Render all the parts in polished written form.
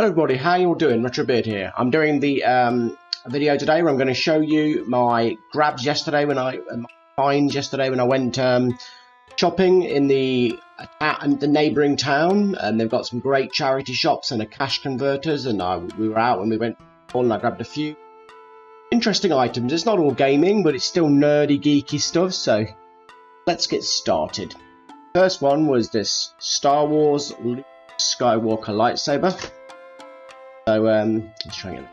Hello everybody, how you all doing? Retrobeard here. I'm doing the video today where I'm going to show you my grabs yesterday when I went shopping in the neighbouring town, and they've got some great charity shops and a cash converters, and we were out and we went and I grabbed a few interesting items. It's not all gaming, but it's still nerdy, geeky stuff, so let's get started. First one was this Star Wars Luke Skywalker lightsaber. So let's try and get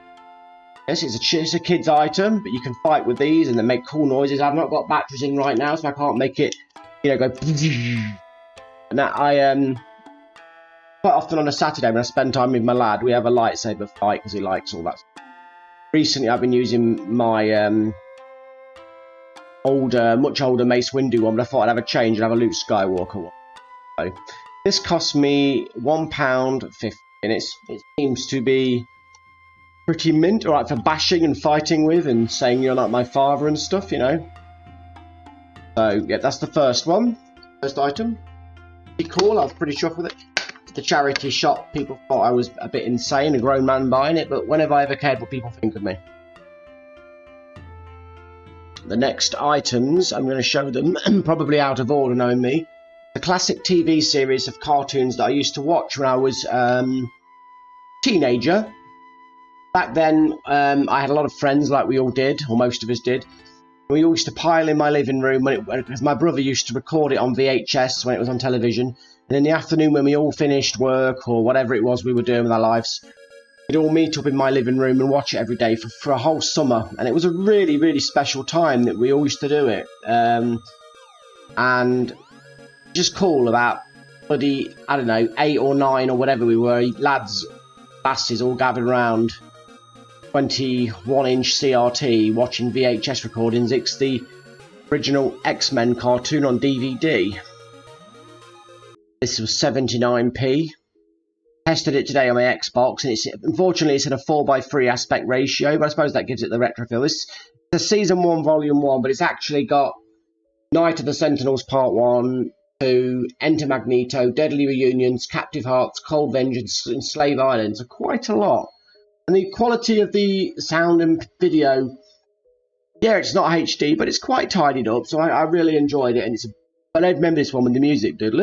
this. It's a kid's item, but you can fight with these and they make cool noises. I've not got batteries in right now, so I can't make it, you know, go. And that quite often on a Saturday when I spend time with my lad, we have a lightsaber fight because he likes all that. Recently, I've been using my much older Mace Windu one, but I thought I'd have a change and have a Luke Skywalker one. So this cost me £1.50. And it seems to be pretty mint, alright, for bashing and fighting with and saying you're not my father and stuff, you know. So, yeah, that's the first one. First item. Pretty cool, I was pretty chuffed with it. The charity shop, people thought I was a bit insane, a grown man buying it, but whenever I ever cared what people think of me. The next items, I'm going to show them, probably out of order knowing me. The classic TV series of cartoons that I used to watch when I was teenager. Back then, I had a lot of friends, like we all did, or most of us did. We all used to pile in my living room because my brother used to record it on VHS when it was on television. And in the afternoon, when we all finished work or whatever it was we were doing with our lives, we'd all meet up in my living room and watch it every day for a whole summer. And it was a really, really special time that we all used to do it. And just cool about bloody, I don't know, 8 or 9 or whatever we were, lads, lasses all gathered around 21-inch CRT watching VHS recordings. It's the original X-Men cartoon on DVD. This was 79p. Tested it today on my Xbox, and unfortunately it's in a 4:3 aspect ratio, but I suppose that gives it the retro feel. This is the Season 1, Volume 1, but it's actually got Night of the Sentinels Part 1, 2, Enter Magneto, Deadly Reunions, Captive Hearts, Cold Vengeance, and Slave Island. So quite a lot. And the quality of the sound and video, yeah, it's not HD, but it's quite tidied up, so I really enjoyed it. And I don't remember this one when the music did.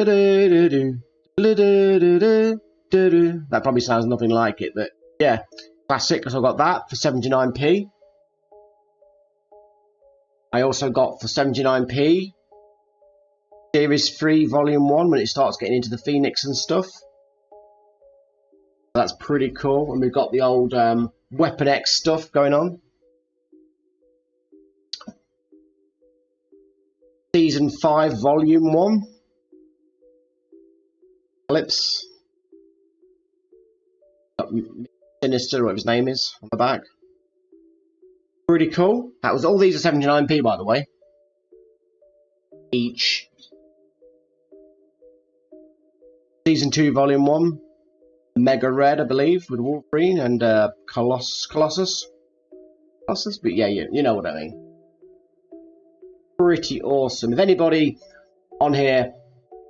That probably sounds nothing like it, but yeah, classic. So I got that for 79p. I also got for 79p Series 3 Volume 1 when it starts getting into the Phoenix and stuff. That's pretty cool. And we've got the old Weapon X stuff going on. Season 5 Volume 1. Lips. Got Sinister, whatever his name is, on the back. Pretty cool. That was all these are 79p, by the way. Each. Season 2, Volume 1. Mega Red, I believe, with Wolverine and Colossus. But yeah, you know what I mean. Pretty awesome. If anybody on here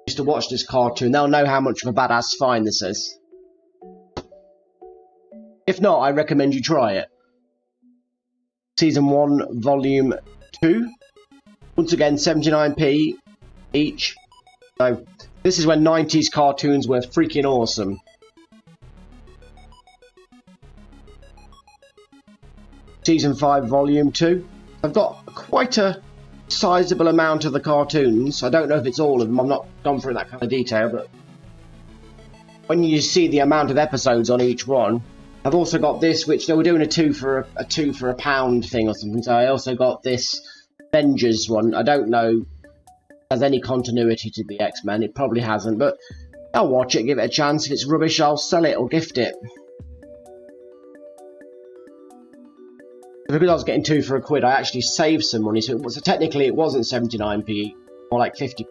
used to watch this cartoon, they'll know how much of a badass find this is. If not, I recommend you try it. Season 1, Volume 2. Once again, 79p each. So, this is when 90s cartoons were freaking awesome. Season 5, Volume 2. I've got quite a sizable amount of the cartoons. I don't know if it's all of them. I'm not gone through that kind of detail, but when you see the amount of episodes on each one, I've also got this, which they were doing a two for a pound thing or something. So I also got this Avengers one. I don't know if there's any continuity to the X-Men. It probably hasn't, but I'll watch it, give it a chance. If it's rubbish, I'll sell it or gift it. Because I was getting 2 for £1, I actually saved some money. So technically it wasn't 79p, more like 50.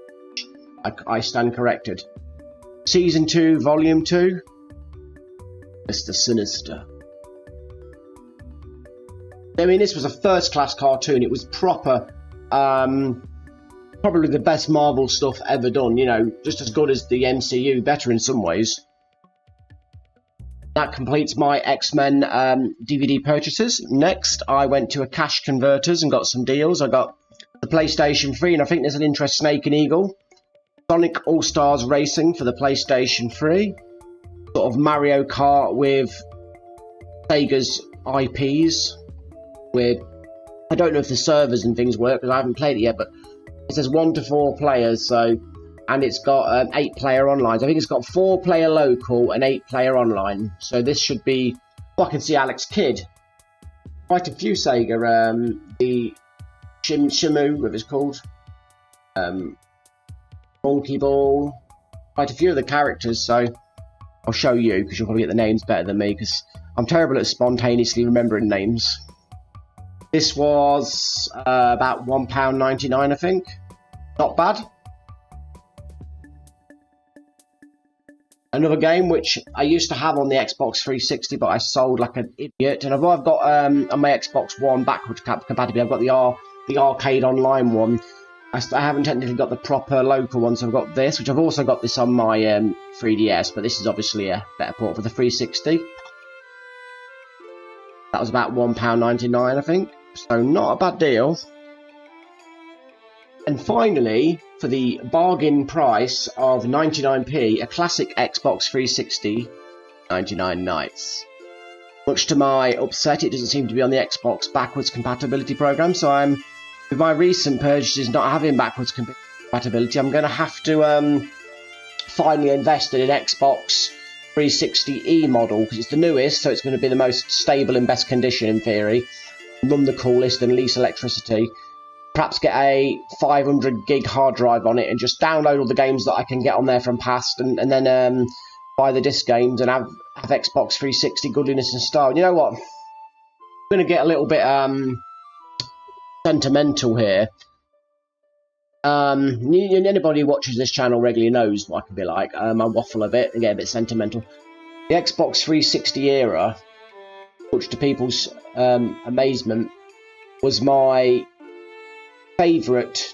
I stand corrected. Season 2, Volume 2. Mr. Sinister. I mean, this was a first-class cartoon. It was proper, probably the best Marvel stuff ever done. You know, just as good as the MCU, better in some ways. That completes my X-Men DVD purchases. Next, I went to a cash converters and got some deals. I got the PlayStation 3, and I think there's an interest Snake and Eagle. Sonic All-Stars Racing for the PlayStation 3. Sort of Mario Kart with Sega's IPs. I don't know if the servers and things work because I haven't played it yet, but it says 1 to 4 players, so... And it's got 8-player online. So I think it's got 4-player local and 8-player online. So this should be... Oh, I can see Alex Kidd. Quite a few Sega. The Shimu, whatever it's called. Monkey Ball. Quite a few of the characters. So I'll show you because you'll probably get the names better than me because I'm terrible at spontaneously remembering names. This was about £1.99, I think. Not bad. Another game which I used to have on the Xbox 360, but I sold like an idiot. And I've got on my Xbox One backwards compatibility. I've got the arcade online one. I haven't technically got the proper local one, so I've got this, which I've also got this on my 3DS, but this is obviously a better port for the 360. That was about £1.99, I think. So not a bad deal. And finally, for the bargain price of 99p, a classic Xbox 360, 99 nights. Much to my upset, it doesn't seem to be on the Xbox backwards compatibility program, so with my recent purchases not having backwards compatibility, I'm going to have to finally invest in an Xbox 360e model, because it's the newest, so it's going to be the most stable and best condition in theory, run the coolest and least electricity. Perhaps get a 500 gig hard drive on it and just download all the games that I can get on there from past, and then buy the disc games and have Xbox 360 goodliness and style. You know what? I'm going to get a little bit sentimental here. Anybody who watches this channel regularly knows what I can be like. I waffle a bit and get a bit sentimental. The Xbox 360 era, much to people's amazement, was my favourite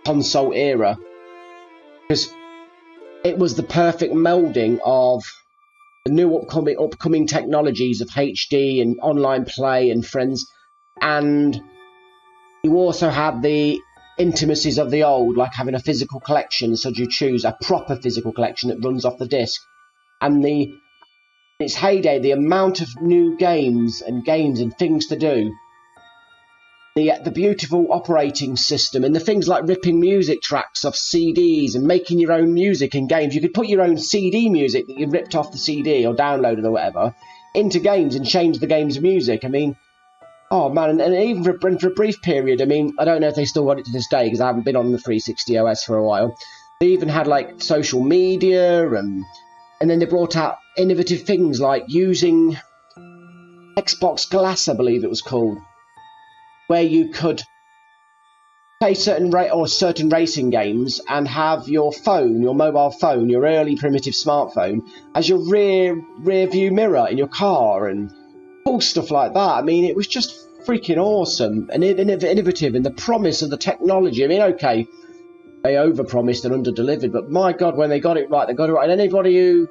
console era, because it was the perfect melding of the new upcoming technologies of HD and online play and friends, and you also had the intimacies of the old, like having a physical collection, so you choose a proper physical collection that runs off the disc. And in its heyday, the amount of new games and things to do, the beautiful operating system, and the things like ripping music tracks off CDs and making your own music in games. You could put your own CD music that you ripped off the CD or downloaded or whatever into games and change the game's music. I mean, oh man, and even for a brief period, I mean, I don't know if they still got it to this day because I haven't been on the 360 OS for a while. They even had like social media, and then they brought out innovative things like using Xbox Glass, I believe it was called, where you could play certain racing games and have your mobile phone, your early primitive smartphone, as your rear view mirror in your car and cool stuff like that. I mean, it was just freaking awesome and innovative, and the promise of the technology. I mean, okay, they overpromised and underdelivered, but my God, when they got it right, they got it right. And anybody who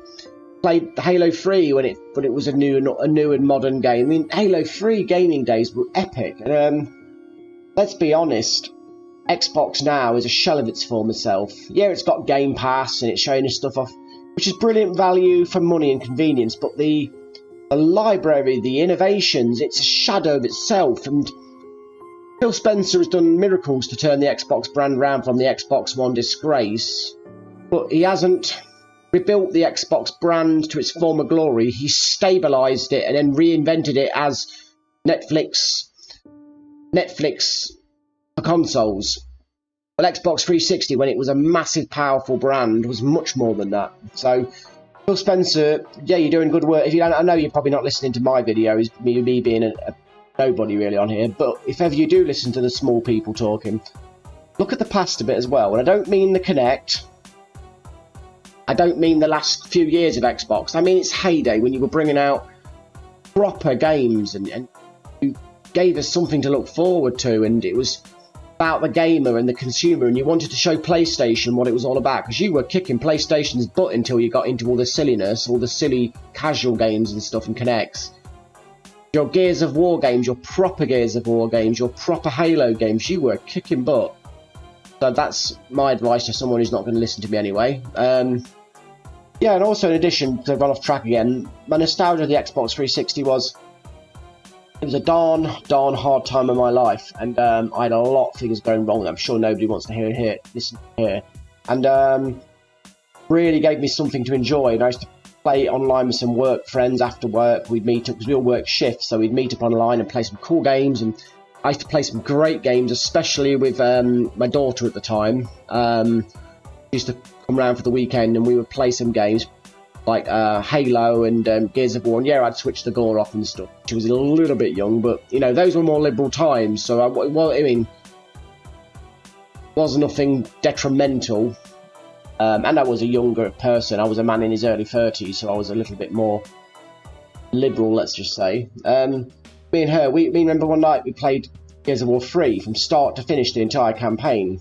played Halo 3 when it was a new and modern game, I mean, Halo 3 gaming days were epic. And let's be honest, Xbox now is a shell of its former self. Yeah, it's got Game Pass and it's showing us stuff off, which is brilliant value for money and convenience, but the library, the innovations, it's a shadow of itself. And Phil Spencer has done miracles to turn the Xbox brand around from the Xbox One disgrace, but he hasn't rebuilt the Xbox brand to its former glory. He stabilised it and then reinvented it as Netflix for consoles. Well, Xbox 360, when it was a massive, powerful brand, was much more than that. So, Phil Spencer, yeah, you're doing good work. I know you're probably not listening to my videos, me being a nobody really on here, but if ever you do listen to the small people talking, look at the past a bit as well. And I don't mean the Kinect. I don't mean the last few years of Xbox. I mean its heyday, when you were bringing out proper games and you gave us something to look forward to, and it was about the gamer and the consumer, and you wanted to show PlayStation what it was all about, because you were kicking PlayStation's butt until you got into all the silliness, all the silly casual games and stuff and Kinects. Your Gears of War games, your proper Gears of War games, your proper Halo games, you were kicking butt. So that's my advice to someone who's not going to listen to me anyway. Yeah, and also in addition, to run off track again, my nostalgia of the Xbox 360 was... It was a darn hard time of my life, and I had a lot of things going wrong that I'm sure nobody wants to listen to hear. And really gave me something to enjoy. And I used to play online with some work friends after work. We'd meet up, because we all work shifts, so we'd meet up online and play some cool games. And I used to play some great games, especially with my daughter at the time. She used to come round for the weekend, and we would play some games like Halo and Gears of War, and yeah, I'd switch the gore off and stuff. She was a little bit young, but you know, those were more liberal times, so it was nothing detrimental. And I was a younger person. I was a man in his early 30s, so I was a little bit more liberal, let's just say. Me and her, we remember one night we played Gears of War 3 from start to finish, the entire campaign,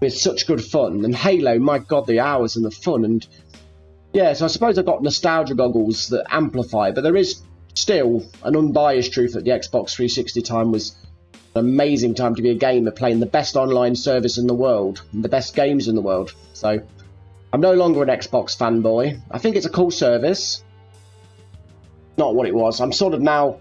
with such good fun. And Halo, my god, the hours and the fun. And yeah, so I suppose I've got nostalgia goggles that amplify, but there is still an unbiased truth that the Xbox 360 time was an amazing time to be a gamer, playing the best online service in the world, and the best games in the world. So, I'm no longer an Xbox fanboy. I think it's a cool service. Not what it was. I'm sort of now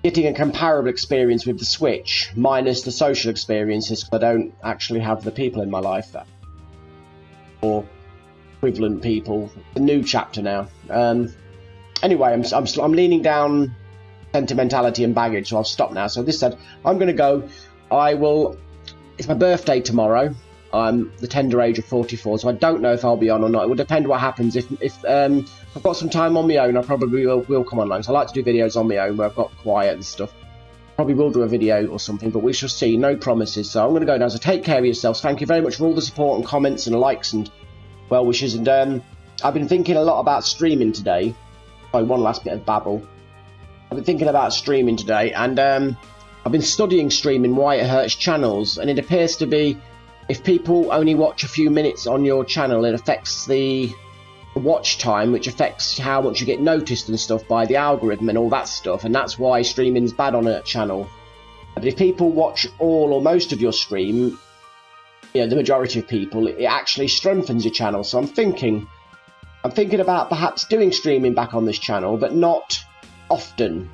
getting a comparable experience with the Switch, minus the social experiences, because I don't actually have the people in my life that, or equivalent people. A new chapter now. Anyway, I'm leaning down sentimentality and baggage, so I'll stop now. So this said, I'm going to go. It's my birthday tomorrow. I'm the tender age of 44, so I don't know if I'll be on or not. It will depend what happens. If I've got some time on my own, I probably will come online. So I like to do videos on my own where I've got quiet and stuff. Probably will do a video or something, but we shall see. No promises. So I'm going to go now. So take care of yourselves. Thank you very much for all the support and comments and likes and well wishes. And I've been thinking a lot about streaming today. Oh, one last bit of babble. I've been thinking about streaming today, and I've been studying streaming, why it hurts channels, and it appears to be if people only watch a few minutes on your channel, it affects the watch time, which affects how much you get noticed and stuff by the algorithm and all that stuff, and that's why streaming's bad on a channel. But if people watch all or most of your stream, you know, the majority of people, it actually strengthens your channel. So I'm thinking about perhaps doing streaming back on this channel, but not often.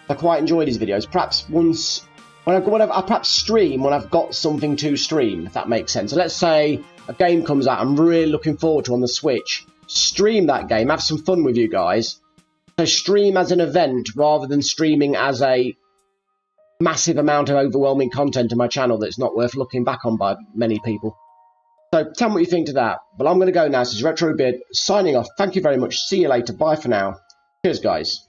I quite enjoy these videos. Perhaps once, I perhaps stream when I've got something to stream, if that makes sense. So let's say a game comes out I'm really looking forward to on the Switch. Stream that game, have some fun with you guys. So stream as an event rather than streaming as a massive amount of overwhelming content to my channel that's not worth looking back on by many people. So tell me what you think to that. But I'm going to go now. This is RetroBeard signing off. Thank you very much. See you later. Bye for now. Cheers, guys.